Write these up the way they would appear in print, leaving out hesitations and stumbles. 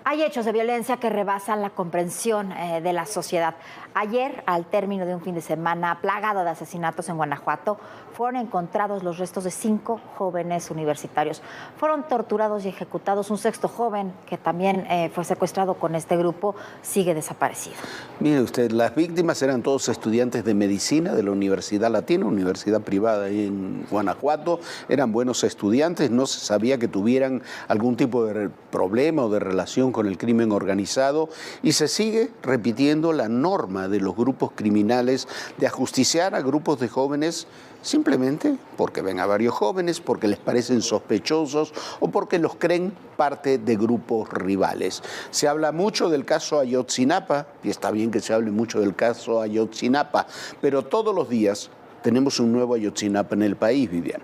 Hay hechos de violencia que rebasan la comprensión de la sociedad. Ayer, al término de un fin de semana plagado de asesinatos en Guanajuato, fueron encontrados los restos de 5 jóvenes universitarios. Fueron torturados y ejecutados. Un sexto joven, que también fue secuestrado con este grupo, sigue desaparecido. Mire usted, las víctimas eran todos estudiantes de medicina de la Universidad Latina, universidad privada ahí en Guanajuato. Eran buenos estudiantes, no se sabía que tuvieran algún tipo de problema o de relación con el crimen organizado, y se sigue repitiendo la norma de los grupos criminales de ajusticiar a grupos de jóvenes simplemente porque ven a varios jóvenes, porque les parecen sospechosos o porque los creen parte de grupos rivales. Se habla mucho del caso Ayotzinapa, y está bien que se hable mucho del caso Ayotzinapa, pero todos los días tenemos un nuevo Ayotzinapa en el país, Viviana.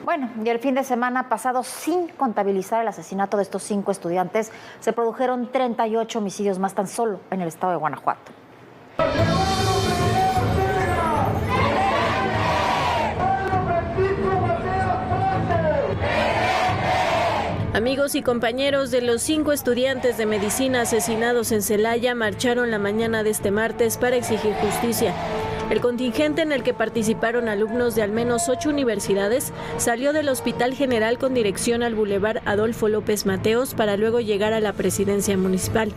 Bueno, y el fin de semana pasado, sin contabilizar el asesinato de estos 5 estudiantes, se produjeron 38 homicidios más tan solo en el estado de Guanajuato. Amigos y compañeros de los 5 estudiantes de medicina asesinados en Celaya marcharon la mañana de este martes para exigir justicia. El contingente, en el que participaron alumnos de al menos 8 universidades, salió del Hospital General con dirección al Boulevard Adolfo López Mateos para luego llegar a la presidencia municipal.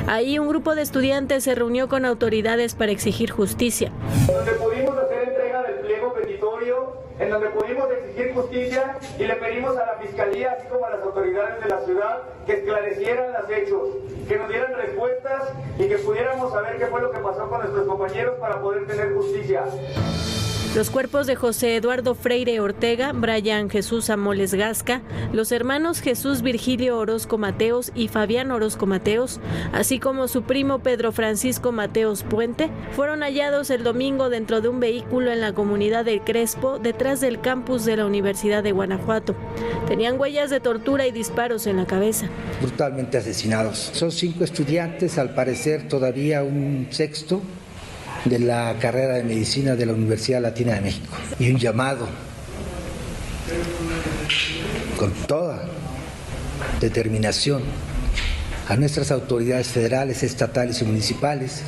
Ahí un grupo de estudiantes se reunió con autoridades para exigir justicia. Donde pudimos hacer entrega del pliego petitorio, en donde pudimos exigir justicia, y le pedimos a la Fiscalía, así como a las autoridades de la ciudad, que esclarecieran los hechos, que nos dieran respuestas y que pudiéramos saber qué fue lo que pasó con nuestros compañeros para poder tener justicia. Los cuerpos de José Eduardo Freire Ortega, Brian Jesús Amoles Gasca, los hermanos Jesús Virgilio Orozco Mateos y Fabián Orozco Mateos, así como su primo Pedro Francisco Mateos Puente, fueron hallados el domingo dentro de un vehículo en la comunidad de Crespo, detrás del campus de la Universidad de Guanajuato. Tenían huellas de tortura y disparos en la cabeza. Brutalmente asesinados. Son 5 estudiantes, al parecer todavía un sexto, de la carrera de medicina de la Universidad Latina de México. Y un llamado con toda determinación a nuestras autoridades federales, estatales y municipales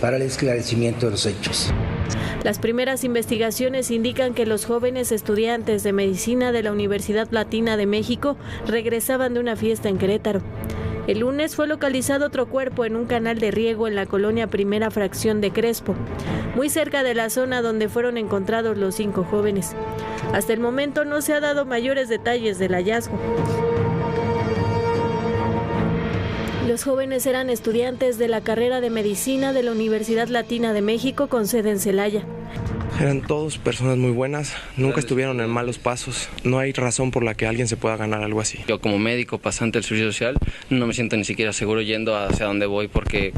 para el esclarecimiento de los hechos. Las primeras investigaciones indican que los jóvenes estudiantes de medicina de la Universidad Latina de México regresaban de una fiesta en Querétaro. El lunes fue localizado otro cuerpo en un canal de riego en la colonia Primera Fracción de Crespo, muy cerca de la zona donde fueron encontrados los 5 jóvenes. Hasta el momento no se ha dado mayores detalles del hallazgo. Los jóvenes eran estudiantes de la carrera de medicina de la Universidad Latina de México con sede en Celaya. Eran todos personas muy buenas, nunca estuvieron en malos pasos, no hay razón por la que alguien se pueda ganar algo así. Yo como médico pasante del servicio social no me siento ni siquiera seguro yendo hacia donde voy, porque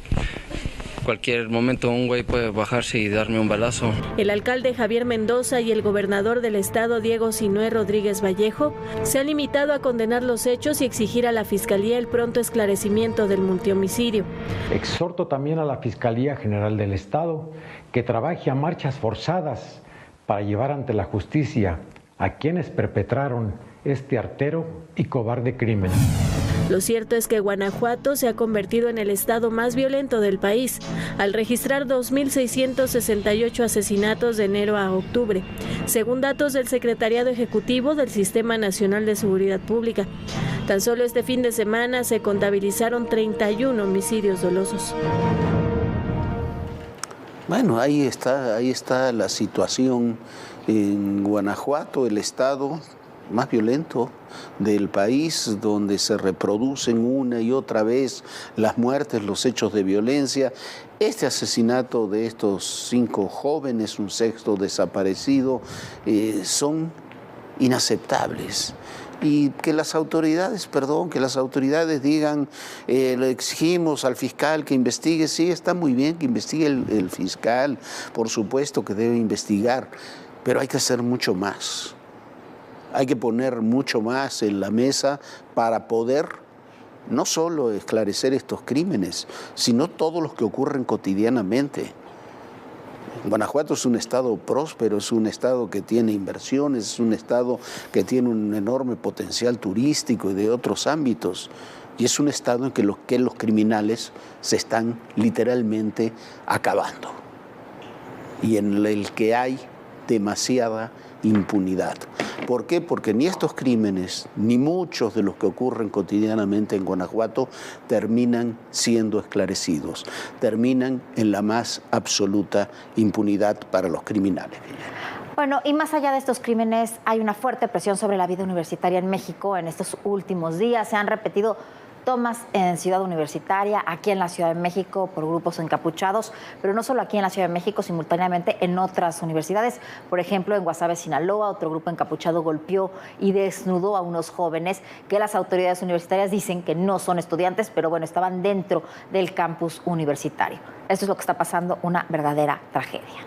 cualquier momento un güey puede bajarse y darme un balazo. El alcalde Javier Mendoza y el gobernador del estado Diego Sinué Rodríguez Vallejo se han limitado a condenar los hechos y exigir a la Fiscalía el pronto esclarecimiento del multihomicidio. Exhorto también a la Fiscalía General del Estado que trabaje a marchas forzadas para llevar ante la justicia a quienes perpetraron este artero y cobarde crimen. Lo cierto es que Guanajuato se ha convertido en el estado más violento del país, al registrar 2.668 asesinatos de enero a octubre, según datos del Secretariado Ejecutivo del Sistema Nacional de Seguridad Pública. Tan solo este fin de semana se contabilizaron 31 homicidios dolosos. Bueno, ahí está la situación en Guanajuato, el estado más violento del país, donde se reproducen una y otra vez las muertes, los hechos de violencia. Este asesinato de estos 5 jóvenes, un sexto desaparecido, son inaceptables. Y que las autoridades digan, le exigimos al fiscal que investigue. Sí, está muy bien que investigue el fiscal, por supuesto que debe investigar, pero hay que hacer mucho más. Hay que poner mucho más en la mesa para poder no solo esclarecer estos crímenes, sino todos los que ocurren cotidianamente. Guanajuato es un estado próspero, es un estado que tiene inversiones, es un estado que tiene un enorme potencial turístico y de otros ámbitos. Y es un estado en que los criminales se están literalmente acabando y en el que hay demasiada impunidad. ¿Por qué? Porque ni estos crímenes, ni muchos de los que ocurren cotidianamente en Guanajuato terminan siendo esclarecidos, terminan en la más absoluta impunidad para los criminales. Bueno, y más allá de estos crímenes, hay una fuerte presión sobre la vida universitaria en México en estos últimos días. Se han repetido tomas en Ciudad Universitaria, aquí en la Ciudad de México, por grupos encapuchados, pero no solo aquí en la Ciudad de México, simultáneamente en otras universidades. Por ejemplo, en Guasave, Sinaloa, otro grupo encapuchado golpeó y desnudó a unos jóvenes que las autoridades universitarias dicen que no son estudiantes, pero bueno, estaban dentro del campus universitario. Esto es lo que está pasando, una verdadera tragedia.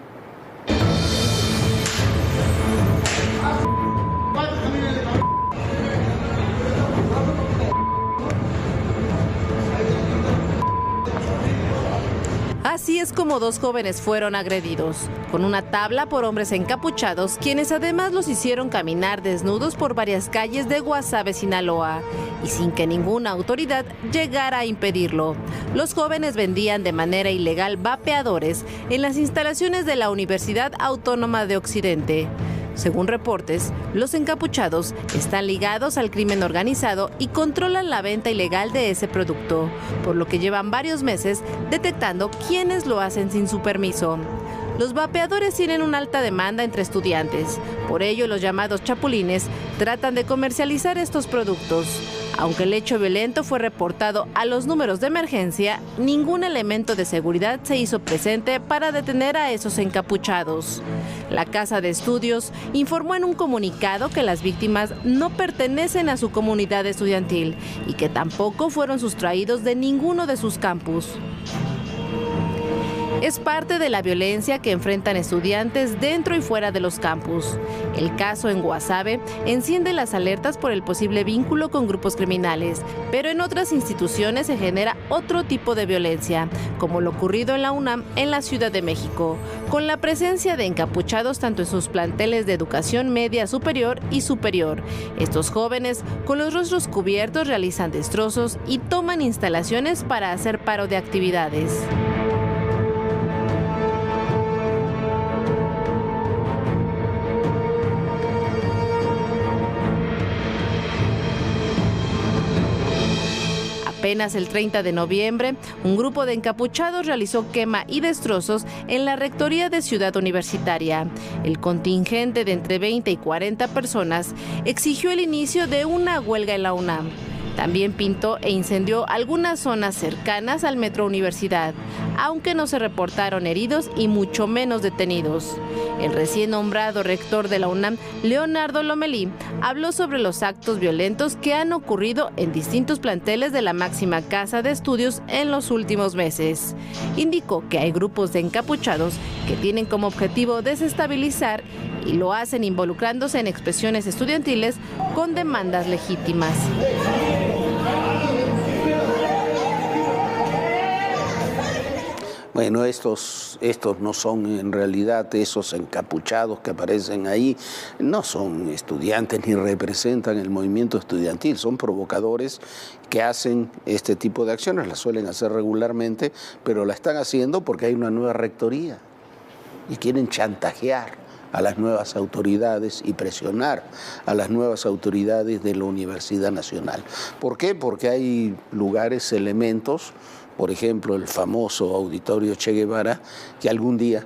Así es como dos jóvenes fueron agredidos, con una tabla por hombres encapuchados, quienes además los hicieron caminar desnudos por varias calles de Guasave, Sinaloa, y sin que ninguna autoridad llegara a impedirlo. Los jóvenes vendían de manera ilegal vapeadores en las instalaciones de la Universidad Autónoma de Occidente. Según reportes, los encapuchados están ligados al crimen organizado y controlan la venta ilegal de ese producto, por lo que llevan varios meses detectando quiénes lo hacen sin su permiso. Los vapeadores tienen una alta demanda entre estudiantes, por ello los llamados chapulines tratan de comercializar estos productos. Aunque el hecho violento fue reportado a los números de emergencia, ningún elemento de seguridad se hizo presente para detener a esos encapuchados. La Casa de Estudios informó en un comunicado que las víctimas no pertenecen a su comunidad estudiantil y que tampoco fueron sustraídos de ninguno de sus campus. Es parte de la violencia que enfrentan estudiantes dentro y fuera de los campus. El caso en Guasave enciende las alertas por el posible vínculo con grupos criminales, pero en otras instituciones se genera otro tipo de violencia, como lo ocurrido en la UNAM en la Ciudad de México, con la presencia de encapuchados tanto en sus planteles de educación media superior y superior. Estos jóvenes, con los rostros cubiertos, realizan destrozos y toman instalaciones para hacer paro de actividades. Apenas el 30 de noviembre, un grupo de encapuchados realizó quema y destrozos en la rectoría de Ciudad Universitaria. El contingente de entre 20 y 40 personas exigió el inicio de una huelga en la UNAM. También pintó e incendió algunas zonas cercanas al Metro Universidad, aunque no se reportaron heridos y mucho menos detenidos. El recién nombrado rector de la UNAM, Leonardo Lomelí, habló sobre los actos violentos que han ocurrido en distintos planteles de la máxima casa de estudios en los últimos meses. Indicó que hay grupos de encapuchados que tienen como objetivo desestabilizar y lo hacen involucrándose en expresiones estudiantiles con demandas legítimas. Bueno, estos no son en realidad esos encapuchados que aparecen ahí, no son estudiantes ni representan el movimiento estudiantil, son provocadores que hacen este tipo de acciones, las suelen hacer regularmente, pero la están haciendo porque hay una nueva rectoría y quieren chantajear a las nuevas autoridades y presionar a las nuevas autoridades de la Universidad Nacional. ¿Por qué? Porque hay lugares, elementos, por ejemplo, el famoso Auditorio Che Guevara, que algún día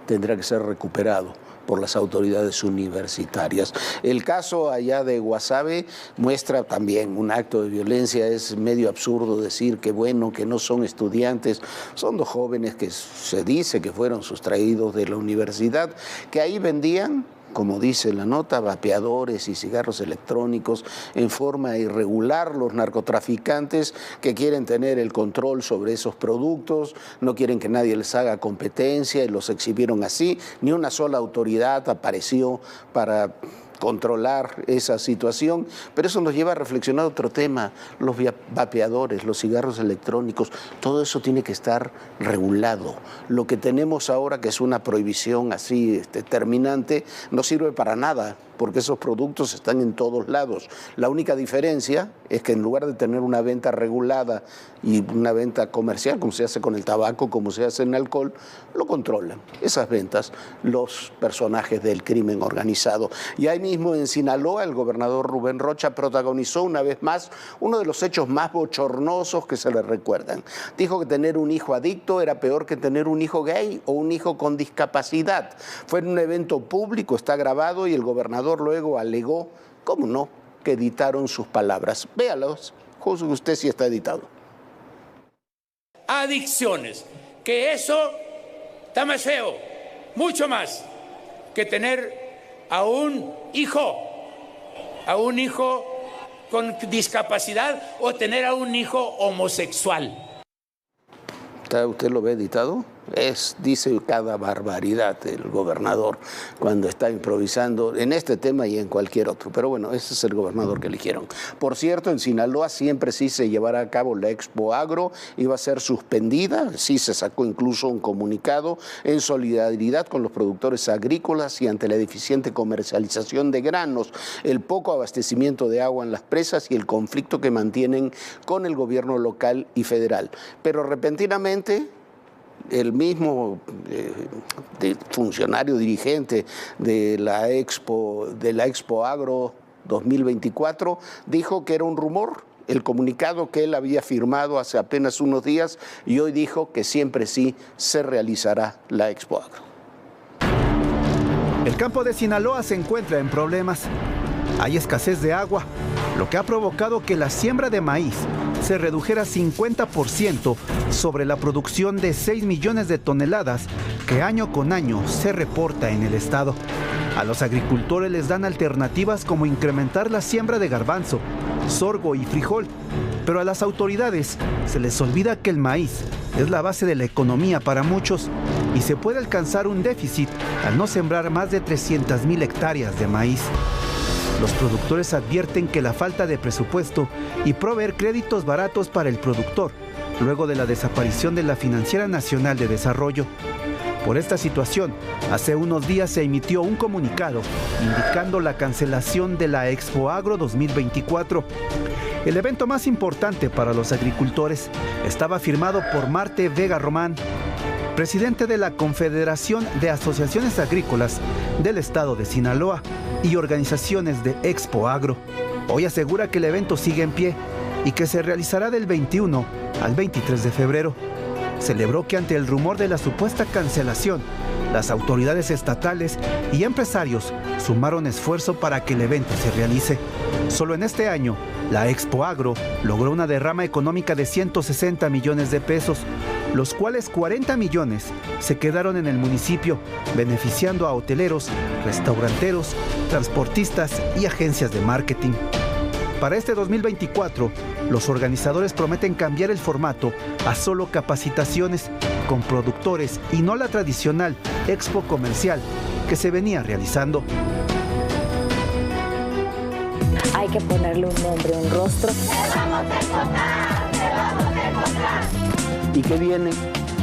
tendrá que ser recuperado por las autoridades universitarias. El caso allá de Guasave muestra también un acto de violencia. Es medio absurdo decir que bueno, que no son estudiantes, son dos jóvenes que se dice que fueron sustraídos de la universidad, que ahí vendían, como dice la nota, vapeadores y cigarros electrónicos en forma irregular. Los narcotraficantes que quieren tener el control sobre esos productos, no quieren que nadie les haga competencia y los exhibieron así. Ni una sola autoridad apareció para controlar esa situación, pero eso nos lleva a reflexionar otro tema, los vapeadores, los cigarros electrónicos, todo eso tiene que estar regulado. Lo que tenemos ahora, que es una prohibición así terminante, no sirve para nada. porque esos productos están en todos lados. La única diferencia es que en lugar de tener una venta regulada y una venta comercial, como se hace con el tabaco, como se hace en el alcohol, lo controlan esas ventas los personajes del crimen organizado. Y ahí mismo en Sinaloa, el gobernador Rubén Rocha protagonizó una vez más uno de los hechos más bochornosos que se le recuerdan. Dijo que tener un hijo adicto era peor que tener un hijo gay o un hijo con discapacidad. Fue en un evento público, está grabado, y el gobernador luego alegó, ¿cómo no?, que editaron sus palabras. Véalos, juzgue usted si está editado. Adicciones, que eso está más feo, mucho más, que tener a un hijo con discapacidad o tener a un hijo homosexual. ¿Usted lo ve editado? Dice cada barbaridad el gobernador cuando está improvisando en este tema y en cualquier otro. Pero bueno, ese es el gobernador que eligieron. Por cierto, en Sinaloa siempre sí se llevará a cabo la Expo Agro, iba a ser suspendida, sí se sacó incluso un comunicado en solidaridad con los productores agrícolas y ante la deficiente comercialización de granos, el poco abastecimiento de agua en las presas y el conflicto que mantienen con el gobierno local y federal. Pero repentinamente, el mismo funcionario dirigente de la Expo Agro 2024 dijo que era un rumor el comunicado que él había firmado hace apenas unos días, y hoy dijo que siempre sí se realizará la Expo Agro. El campo de Sinaloa se encuentra en problemas. Hay escasez de agua, lo que ha provocado que la siembra de maíz se redujera 50% sobre la producción de 6 millones de toneladas que año con año se reporta en el estado. A los agricultores les dan alternativas como incrementar la siembra de garbanzo, sorgo y frijol, pero a las autoridades se les olvida que el maíz es la base de la economía para muchos y se puede alcanzar un déficit al no sembrar más de 300,000 hectáreas de maíz. Los productores advierten que la falta de presupuesto y proveer créditos baratos para el productor, luego de la desaparición de la Financiera Nacional de Desarrollo. Por esta situación, hace unos días se emitió un comunicado indicando la cancelación de la Expo Agro 2024. El evento más importante para los agricultores estaba firmado por Marte Vega Román, presidente de la Confederación de Asociaciones Agrícolas del estado de Sinaloa y organizaciones de Expo Agro. Hoy asegura que el evento sigue en pie y que se realizará del 21 al 23 de febrero. Celebró que ante el rumor de la supuesta cancelación, las autoridades estatales y empresarios sumaron esfuerzo para que el evento se realice. Solo en este año, la Expo Agro logró una derrama económica de 160 millones de pesos, los cuales 40 millones se quedaron en el municipio, beneficiando a hoteleros, restauranteros, transportistas y agencias de marketing. Para este 2024, los organizadores prometen cambiar el formato a solo capacitaciones con productores y no la tradicional expo comercial que se venía realizando. Hay que ponerle un nombre, un rostro. ¡Te vamos a encontrar! ¡Te vamos a encontrar! Y que vienen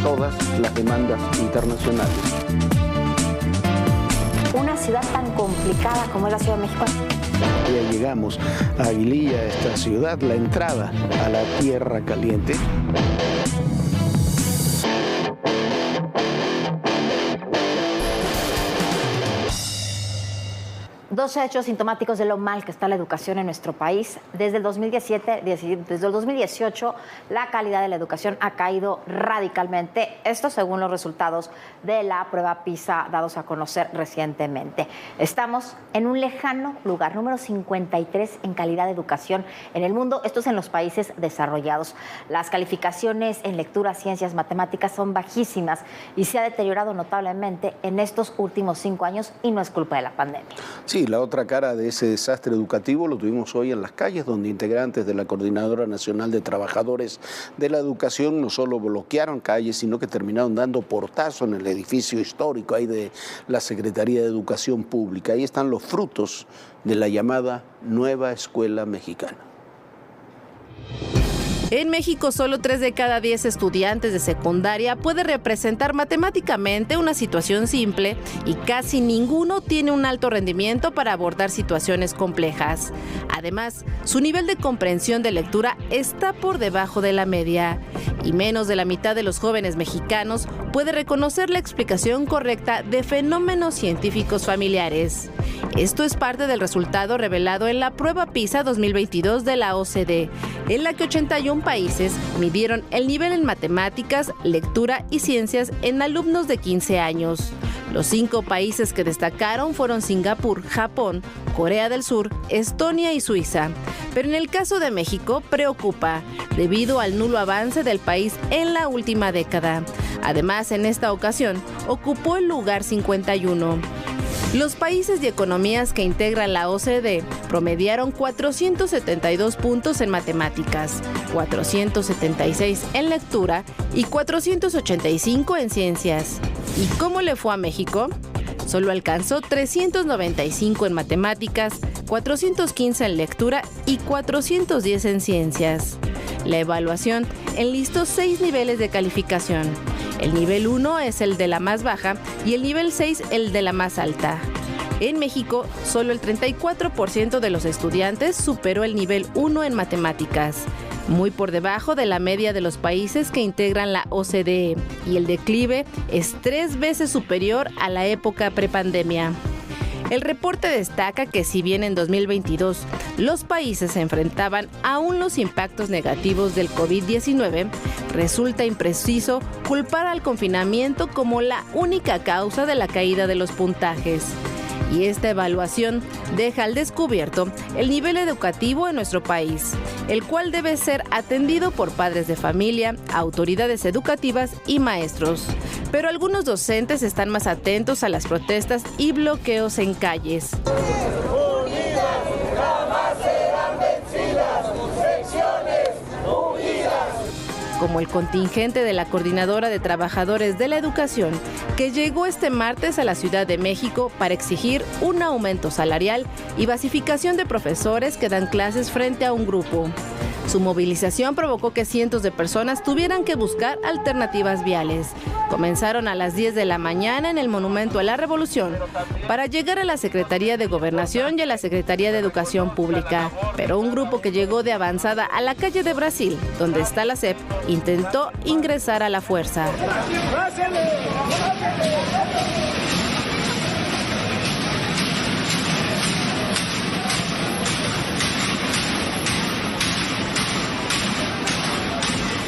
todas las demandas internacionales. Una ciudad tan complicada como es la Ciudad de México. Ya llegamos a Aguililla, esta ciudad, la entrada a la Tierra Caliente. Dos hechos sintomáticos de lo mal que está la educación en nuestro país. Desde el 2018, la calidad de la educación ha caído radicalmente. Esto según los resultados de la prueba PISA dados a conocer recientemente. Estamos en un lejano lugar, número 53 en calidad de educación en el mundo. Esto es en los países desarrollados. Las calificaciones en lectura, ciencias, matemáticas son bajísimas y se ha deteriorado notablemente en estos últimos 5 años y no es culpa de la pandemia. Sí, la otra cara de ese desastre educativo lo tuvimos hoy en las calles, donde integrantes de la Coordinadora Nacional de Trabajadores de la Educación no solo bloquearon calles, sino que terminaron dando portazo en el edificio histórico ahí de la Secretaría de Educación Pública. Ahí están los frutos de la llamada Nueva Escuela Mexicana. En México, solo 3 de cada 10 estudiantes de secundaria puede representar matemáticamente una situación simple y casi ninguno tiene un alto rendimiento para abordar situaciones complejas. Además, su nivel de comprensión de lectura está por debajo de la media y menos de la mitad de los jóvenes mexicanos puede reconocer la explicación correcta de fenómenos científicos familiares. Esto es parte del resultado revelado en la prueba PISA 2022 de la OCDE, en la que 81 países midieron el nivel en matemáticas, lectura y ciencias en alumnos de 15 años. Los 5 países que destacaron fueron Singapur, Japón, Corea del Sur, Estonia y Suiza. Pero en el caso de México preocupa, debido al nulo avance del país en la última década. Además, en esta ocasión, ocupó el lugar 51. Los países y economías que integran la OCDE promediaron 472 puntos en matemáticas, 476 en lectura y 485 en ciencias. ¿Y cómo le fue a México? Solo alcanzó 395 en matemáticas, 415 en lectura y 410 en ciencias. La evaluación enlistó 6 niveles de calificación. El nivel 1 es el de la más baja y el nivel 6 el de la más alta. En México, solo el 34% de los estudiantes superó el nivel 1 en matemáticas, muy por debajo de la media de los países que integran la OCDE, y el declive es 3 veces superior a la época prepandemia. El reporte destaca que si bien en 2022 los países se enfrentaban aún los impactos negativos del COVID-19, resulta impreciso culpar al confinamiento como la única causa de la caída de los puntajes. Y esta evaluación deja al descubierto el nivel educativo en nuestro país, el cual debe ser atendido por padres de familia, autoridades educativas y maestros. Pero algunos docentes están más atentos a las protestas y bloqueos en calles. Como el contingente de la Coordinadora de Trabajadores de la Educación, que llegó este martes a la Ciudad de México para exigir un aumento salarial y basificación de profesores que dan clases frente a un grupo. Su movilización provocó que cientos de personas tuvieran que buscar alternativas viales. Comenzaron a las 10 de la mañana en el Monumento a la Revolución para llegar a la Secretaría de Gobernación y a la Secretaría de Educación Pública. Pero un grupo que llegó de avanzada a la calle de Brasil, donde está la SEP, intentó ingresar a la fuerza.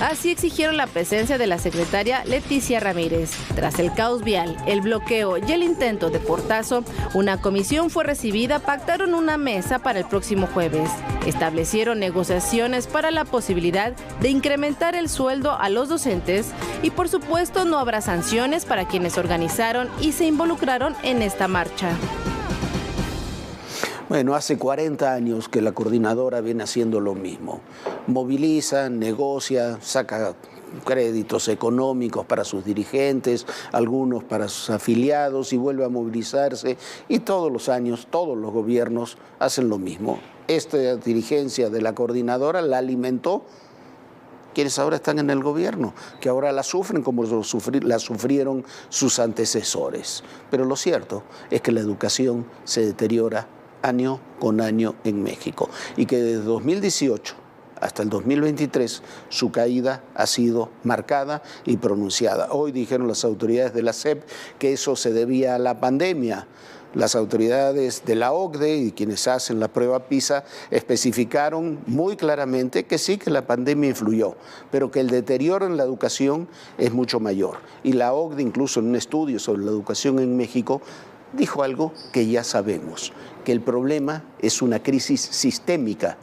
Así exigieron la presencia de la secretaria Leticia Ramírez. Tras el caos vial, el bloqueo y el intento de portazo, una comisión fue recibida, pactaron una mesa para el próximo jueves. Establecieron negociaciones para la posibilidad de incrementar el sueldo a los docentes y, por supuesto, no habrá sanciones para quienes organizaron y se involucraron en esta marcha. Bueno, hace 40 años que la coordinadora viene haciendo lo mismo. Moviliza, negocia, saca créditos económicos para sus dirigentes, algunos para sus afiliados, y vuelve a movilizarse. Y todos los años, todos los gobiernos hacen lo mismo. Esta dirigencia de la coordinadora la alimentó quienes ahora están en el gobierno, que ahora la sufren como la sufrieron sus antecesores. Pero lo cierto es que la educación se deteriora año con año en México, y que desde 2018 hasta el 2023 su caída ha sido marcada y pronunciada. Hoy dijeron las autoridades de la SEP que eso se debía a la pandemia. Las autoridades de la OCDE y quienes hacen la prueba PISA especificaron muy claramente que sí, que la pandemia influyó, pero que el deterioro en la educación es mucho mayor. Y la OCDE, incluso en un estudio sobre la educación en México, dijo algo que ya sabemos, que el problema es una crisis sistémica,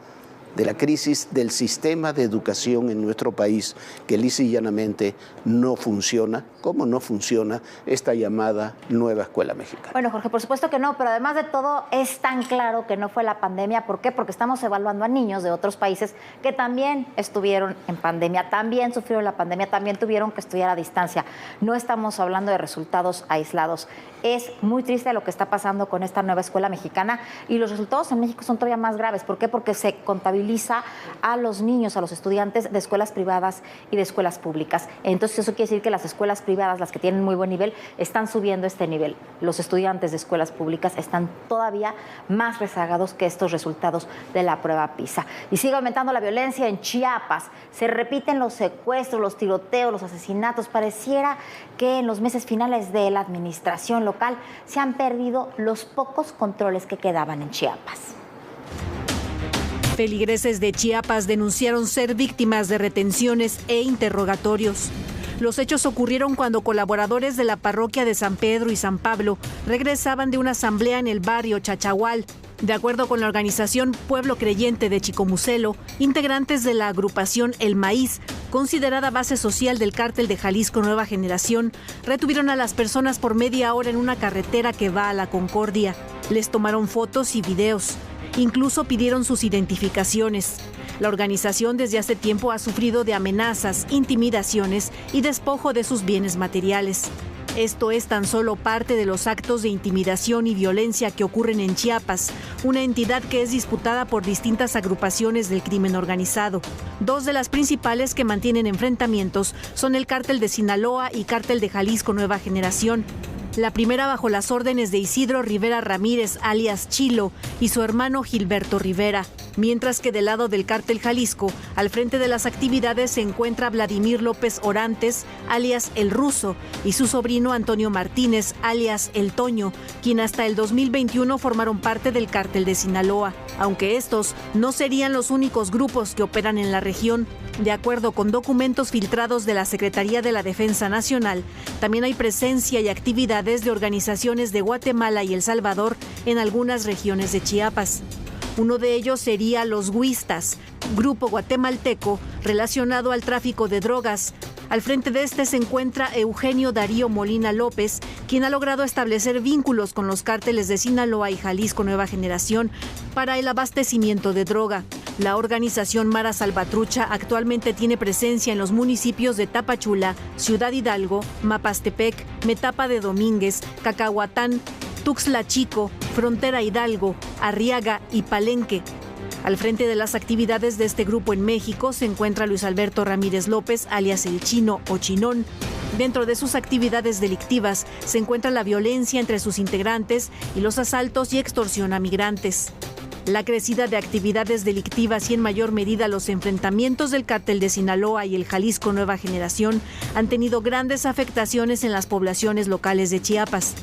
de la crisis del sistema de educación en nuestro país, que lisa y llanamente no funciona, como no funciona esta llamada nueva escuela mexicana. Bueno, Jorge, por supuesto que no, pero además de todo es tan claro que no fue la pandemia. ¿Por qué? Porque estamos evaluando a niños de otros países que también estuvieron en pandemia, también sufrieron la pandemia, también tuvieron que estudiar a distancia. No estamos hablando de resultados aislados. Es muy triste lo que está pasando con esta nueva escuela mexicana, y los resultados en México son todavía más graves. ¿Por qué? Porque se contabilizan moviliza a los niños, a los estudiantes de escuelas privadas y de escuelas públicas. Entonces eso quiere decir que las escuelas privadas, las que tienen muy buen nivel, están subiendo este nivel. Los estudiantes de escuelas públicas están todavía más rezagados que estos resultados de la prueba PISA. Y sigue aumentando la violencia en Chiapas. Se repiten los secuestros, los tiroteos, los asesinatos. Pareciera que en los meses finales de la administración local se han perdido los pocos controles que quedaban en Chiapas. Feligreses de Chiapas denunciaron ser víctimas de retenciones e interrogatorios. Los hechos ocurrieron cuando colaboradores de la parroquia de San Pedro y San Pablo regresaban de una asamblea en el barrio Chachahual. De acuerdo con la organización Pueblo Creyente de Chicomucelo, integrantes de la agrupación El Maíz, considerada base social del cártel de Jalisco Nueva Generación, retuvieron a las personas por media hora en una carretera que va a La Concordia. Les tomaron fotos y videos. Incluso pidieron sus identificaciones. La organización desde hace tiempo ha sufrido de amenazas, intimidaciones y despojo de sus bienes materiales. Esto es tan solo parte de los actos de intimidación y violencia que ocurren en Chiapas, una entidad que es disputada por distintas agrupaciones del crimen organizado. Dos de las principales que mantienen enfrentamientos son el Cártel de Sinaloa y Cártel de Jalisco Nueva Generación. La primera bajo las órdenes de Isidro Rivera Ramírez, alias Chilo, y su hermano Gilberto Rivera. Mientras que del lado del Cártel Jalisco, al frente de las actividades se encuentra Vladimir López Orantes, alias El Ruso, y su sobrino Antonio Martínez, alias El Toño, quien hasta el 2021 formaron parte del Cártel de Sinaloa. Aunque estos no serían los únicos grupos que operan en la región. De acuerdo con documentos filtrados de la Secretaría de la Defensa Nacional, también hay presencia y actividades de organizaciones de Guatemala y El Salvador en algunas regiones de Chiapas. Uno de ellos sería los Huistas, grupo guatemalteco relacionado al tráfico de drogas. Al frente de este se encuentra Eugenio Darío Molina López, quien ha logrado establecer vínculos con los cárteles de Sinaloa y Jalisco Nueva Generación para el abastecimiento de droga. La organización Mara Salvatrucha actualmente tiene presencia en los municipios de Tapachula, Ciudad Hidalgo, Mapastepec, Metapa de Domínguez, Cacahuatán, Tuxtla Chico, Frontera Hidalgo, Arriaga y Palenque. Al frente de las actividades de este grupo en México se encuentra Luis Alberto Ramírez López, alias El Chino o Chinón. Dentro de sus actividades delictivas se encuentra la violencia entre sus integrantes y los asaltos y extorsión a migrantes. La crecida de actividades delictivas y en mayor medida los enfrentamientos del Cártel de Sinaloa y el Jalisco Nueva Generación han tenido grandes afectaciones en las poblaciones locales de Chiapas.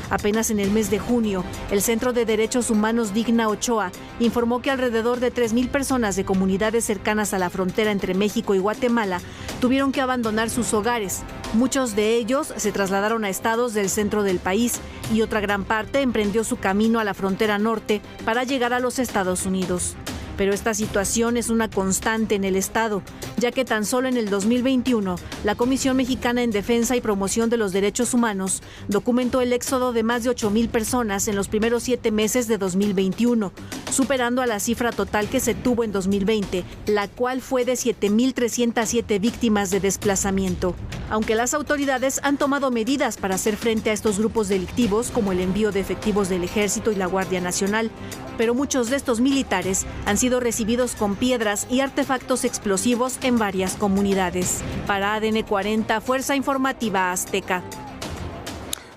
Apenas en el mes de junio, el Centro de Derechos Humanos Digna Ochoa informó que alrededor de 3,000 personas de comunidades cercanas a la frontera entre México y Guatemala tuvieron que abandonar sus hogares. Muchos de ellos se trasladaron a estados del centro del país y otra gran parte emprendió su camino a la frontera norte para llegar a los Estados Unidos. Pero esta situación es una constante en el Estado, ya que tan solo en el 2021, la Comisión Mexicana en Defensa y Promoción de los Derechos Humanos documentó el éxodo de más de 8,000 personas en los primeros 7 meses de 2021, superando a la cifra total que se tuvo en 2020, la cual fue de 7,307 víctimas de desplazamiento. Aunque las autoridades han tomado medidas para hacer frente a estos grupos delictivos, como el envío de efectivos del Ejército y la Guardia Nacional, pero muchos de estos militares han sido recibidos con piedras y artefactos explosivos en varias comunidades. Para ADN 40, Fuerza Informativa Azteca.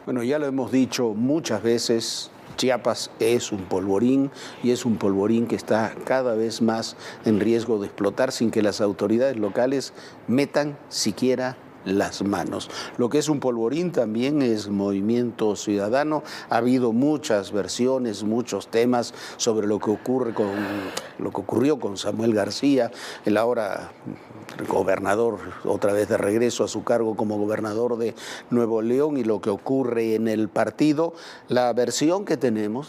Bueno, ya lo hemos dicho muchas veces, Chiapas es un polvorín y es un polvorín que está cada vez más en riesgo de explotar sin que las autoridades locales metan siquiera las manos. Lo que es un polvorín también es Movimiento Ciudadano. Ha habido muchas versiones, muchos temas sobre lo que ocurrió con Samuel García, el ahora gobernador, otra vez de regreso a su cargo como gobernador de Nuevo León, y lo que ocurre en el partido. La versión que tenemos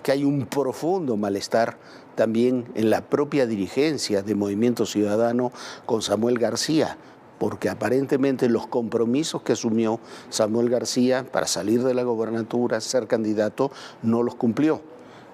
que hay un profundo malestar también en la propia dirigencia de Movimiento Ciudadano con Samuel García, porque aparentemente los compromisos que asumió Samuel García para salir de la gobernatura, ser candidato, no los cumplió.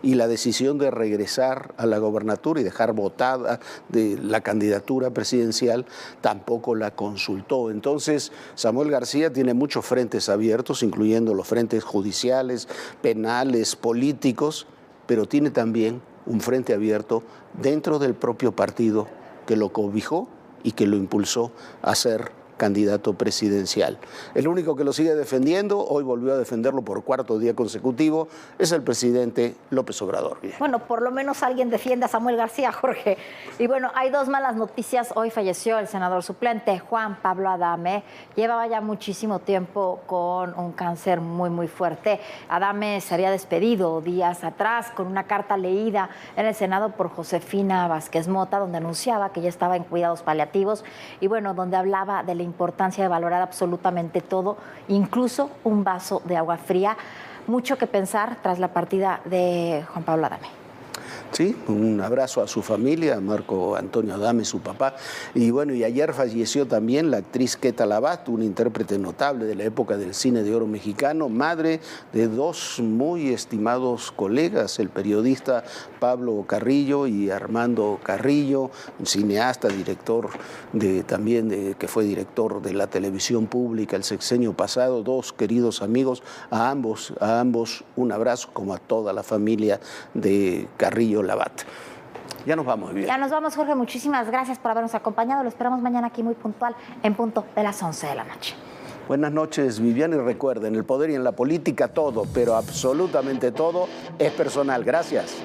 Y la decisión de regresar a la gobernatura y dejar votada de la candidatura presidencial tampoco la consultó. Entonces, Samuel García tiene muchos frentes abiertos, incluyendo los frentes judiciales, penales, políticos, pero tiene también un frente abierto dentro del propio partido que lo cobijó y que lo impulsó a ser candidato presidencial. El único que lo sigue defendiendo, hoy volvió a defenderlo por cuarto día consecutivo, es el presidente López Obrador. Bueno, por lo menos alguien defiende a Samuel García, Jorge. Y bueno, hay dos malas noticias. Hoy falleció el senador suplente Juan Pablo Adame. Llevaba ya muchísimo tiempo con un cáncer muy fuerte. Adame se había despedido días atrás con una carta leída en el Senado por Josefina Vázquez Mota, donde anunciaba que ya estaba en cuidados paliativos y bueno, donde hablaba de la importancia de valorar absolutamente todo, incluso un vaso de agua fría. Mucho que pensar tras la partida de Juan Pablo Adame. Sí, un abrazo a su familia, a Marco Antonio Adame, su papá. Y bueno, y ayer falleció también la actriz Queta Labat, una intérprete notable de la época del cine de oro mexicano, madre de dos muy estimados colegas, el periodista Pablo Carrillo y Armando Carrillo, un cineasta, director que fue director de la televisión pública el sexenio pasado, dos queridos amigos, a ambos un abrazo, como a toda la familia de Carrillo Labat. Ya nos vamos, Vivian. Ya nos vamos, Jorge. Muchísimas gracias por habernos acompañado. Lo esperamos mañana aquí muy puntual, en punto de las 11 de la noche. Buenas noches, Vivian, y recuerden, el poder y en la política todo, pero absolutamente todo, es personal. Gracias.